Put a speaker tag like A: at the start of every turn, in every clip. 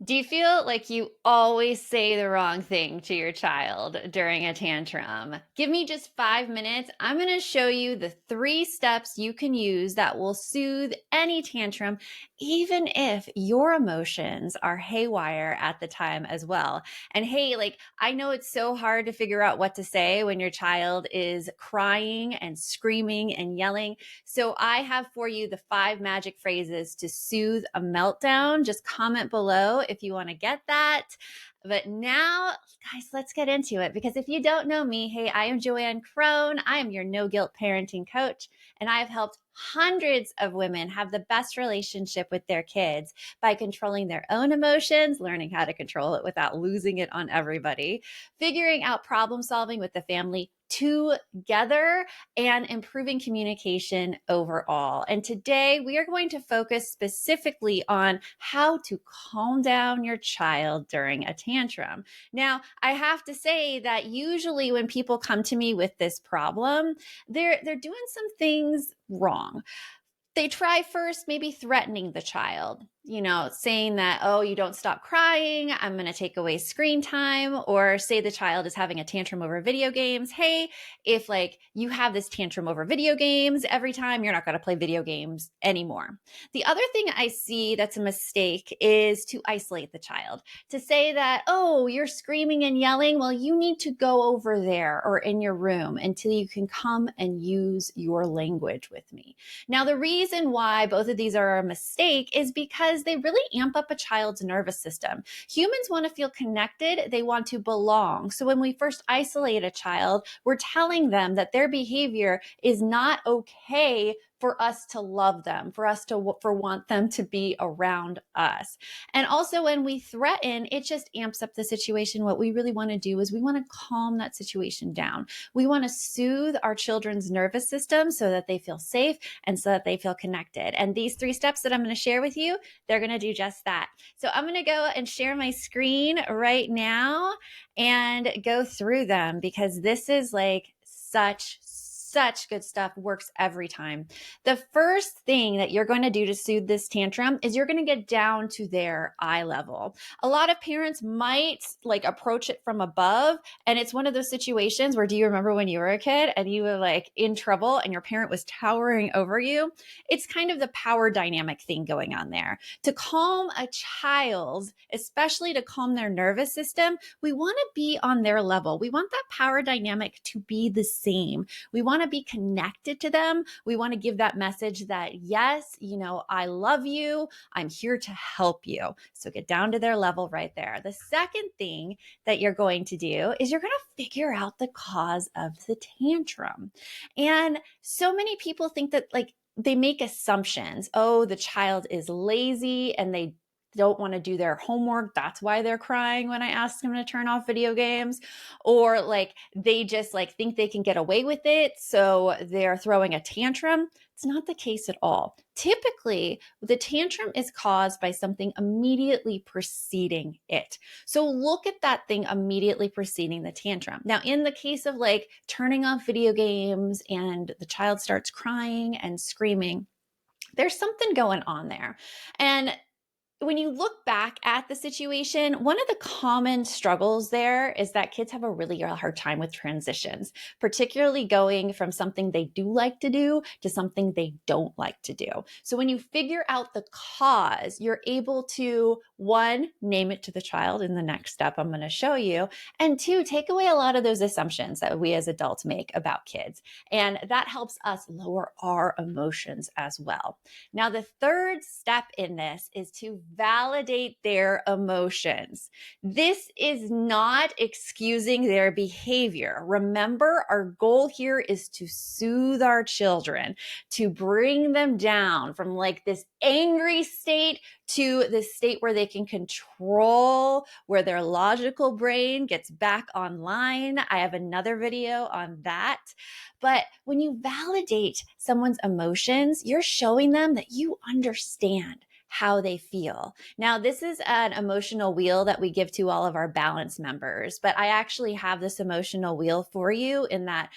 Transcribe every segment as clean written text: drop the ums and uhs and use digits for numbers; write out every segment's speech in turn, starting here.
A: Do you feel like you always say the wrong thing to your child during a tantrum? Give me just 5 minutes. I'm going to show you the 3 steps you can use that will soothe any tantrum, even if your emotions are haywire at the time as well. And hey, like, I know it's so hard to figure out what to say when your child is crying and screaming and yelling. So I have for you the 5 magic phrases to soothe a meltdown. Just comment below if you want to get that. But now, guys, let's get into it. Because if you don't know me, hey, I am Joanne Crone. I am your no guilt parenting coach, and I have helped hundreds of women have the best relationship with their kids by controlling their own emotions, learning how to control it without losing it on everybody, figuring out problem solving with the family together, and improving communication overall. And today we are going to focus specifically on how to calm down your child during a tantrum. Now, I have to say that usually when people come to me with this problem, they're doing some things wrong. They try first maybe threatening the child, saying that, oh, you don't stop crying, I'm going to take away screen time, or say the child is having a tantrum over video games. Hey, if like you have this tantrum over video games every time, you're not going to play video games anymore. The other thing I see that's a mistake is to isolate the child, to say that, oh, you're screaming and yelling. Well, you need to go over there or in your room until you can come and use your language with me. Now, the reason why both of these are a mistake is because they really amp up a child's nervous system. Humans want to feel connected. They want to belong. So when we first isolate a child, we're telling them that their behavior is not okay for us to love them, for us to want them to be around us. And also when we threaten, it just amps up the situation. What we really want to do is we want to calm that situation down. We want to soothe our children's nervous system so that they feel safe and so that they feel connected. And these 3 steps that I'm going to share with you, they're going to do just that. So I'm going to go and share my screen right now and go through them, because this is like such good stuff, works every time. The first thing that you're going to do to soothe this tantrum is you're going to get down to their eye level. A lot of parents might like approach it from above, and it's one of those situations where, do you remember when you were a kid and you were like in trouble and your parent was towering over you? It's kind of the power dynamic thing going on there. To calm a child, especially to calm their nervous system, we want to be on their level. We want that power dynamic to be the same. We want to be connected to them. We want to give that message that, yes, I love you. I'm here to help you. So get down to their level right there. The second thing that you're going to do is you're going to figure out the cause of the tantrum. And so many people think that like they make assumptions. Oh, the child is lazy and they don't want to do their homework. That's why they're crying when I ask them to turn off video games. Or like they just like think they can get away with it, so they're throwing a tantrum. It's not the case at all. Typically, the tantrum is caused by something immediately preceding it. So look at that thing immediately preceding the tantrum. Now, in the case of like turning off video games and the child starts crying and screaming, there's something going on there. And when you look back at the situation, one of the common struggles there is that kids have a really hard time with transitions, particularly going from something they do like to do to something they don't like to do. So when you figure out the cause, you're able to, one, name it to the child in the next step I'm going to show you, and two, take away a lot of those assumptions that we as adults make about kids. And that helps us lower our emotions as well. Now, the third step in this is to validate their emotions. This is not excusing their behavior. Remember, our goal here is to soothe our children, to bring them down from like this angry state to the state where they can control, where their logical brain gets back online. I have another video on that. But when you validate someone's emotions, you're showing them that you understand how they feel. Now, this is an emotional wheel that we give to all of our balance members, but I actually have this emotional wheel for you in that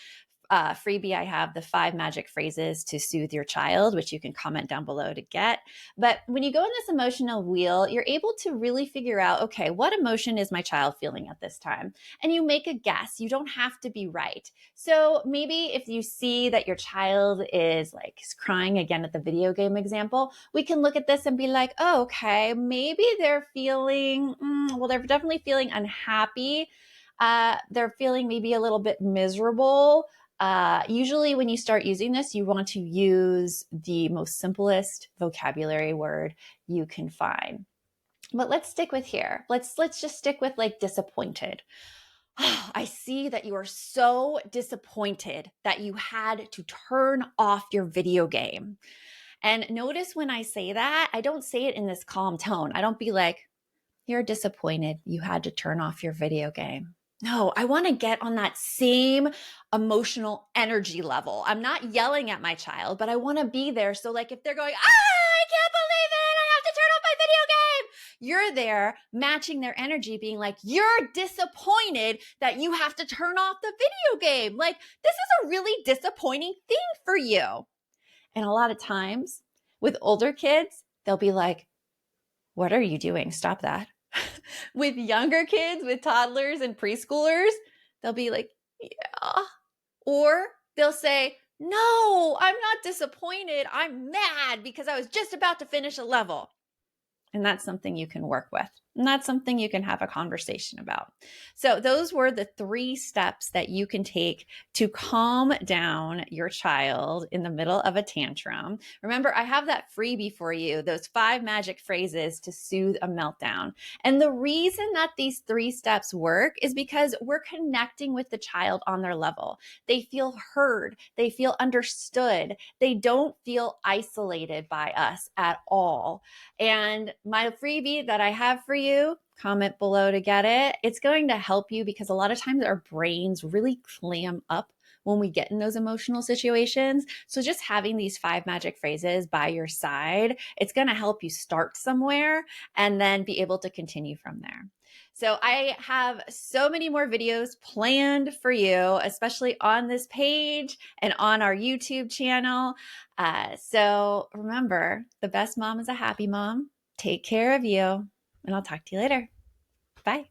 A: freebie, I have the 5 magic phrases to soothe your child, which you can comment down below to get. But when you go in this emotional wheel, you're able to really figure out, okay, what emotion is my child feeling at this time? And you make a guess. You don't have to be right. So maybe if you see that your child is like crying again at the video game example, we can look at this and be like, oh, okay, maybe they're feeling, well, they're definitely feeling unhappy. They're feeling maybe a little bit miserable. Usually when you start using this, you want to use the most simplest vocabulary word you can find. But let's stick with here. Let's just stick with like disappointed. I see that you are so disappointed that you had to turn off your video game. And notice when I say that, I don't say it in this calm tone. I don't be like, you're disappointed you had to turn off your video game. No, I want to get on that same emotional energy level. I'm not yelling at my child, but I want to be there. So, like, if they're going, I can't believe it, I have to turn off my video game, you're there matching their energy, being like, you're disappointed that you have to turn off the video game. Like, this is a really disappointing thing for you. And a lot of times with older kids, they'll be like, what are you doing? Stop that. With younger kids, with toddlers and preschoolers, they'll be like, yeah. Or they'll say, no, I'm not disappointed. I'm mad because I was just about to finish a level. And that's something you can work with. And that's something you can have a conversation about. So those were the 3 steps that you can take to calm down your child in the middle of a tantrum. Remember, I have that freebie for you, those 5 magic phrases to soothe a meltdown. And the reason that these 3 steps work is because we're connecting with the child on their level. They feel heard. They feel understood. They don't feel isolated by us at all. And my freebie that I have for you, comment below to get it. It's going to help you because a lot of times our brains really clam up when we get in those emotional situations. So just having these 5 magic phrases by your side, it's going to help you start somewhere and then be able to continue from there. So I have so many more videos planned for you, especially on this page and on our YouTube channel. So remember, the best mom is a happy mom. Take care of you, and I'll talk to you later. Bye.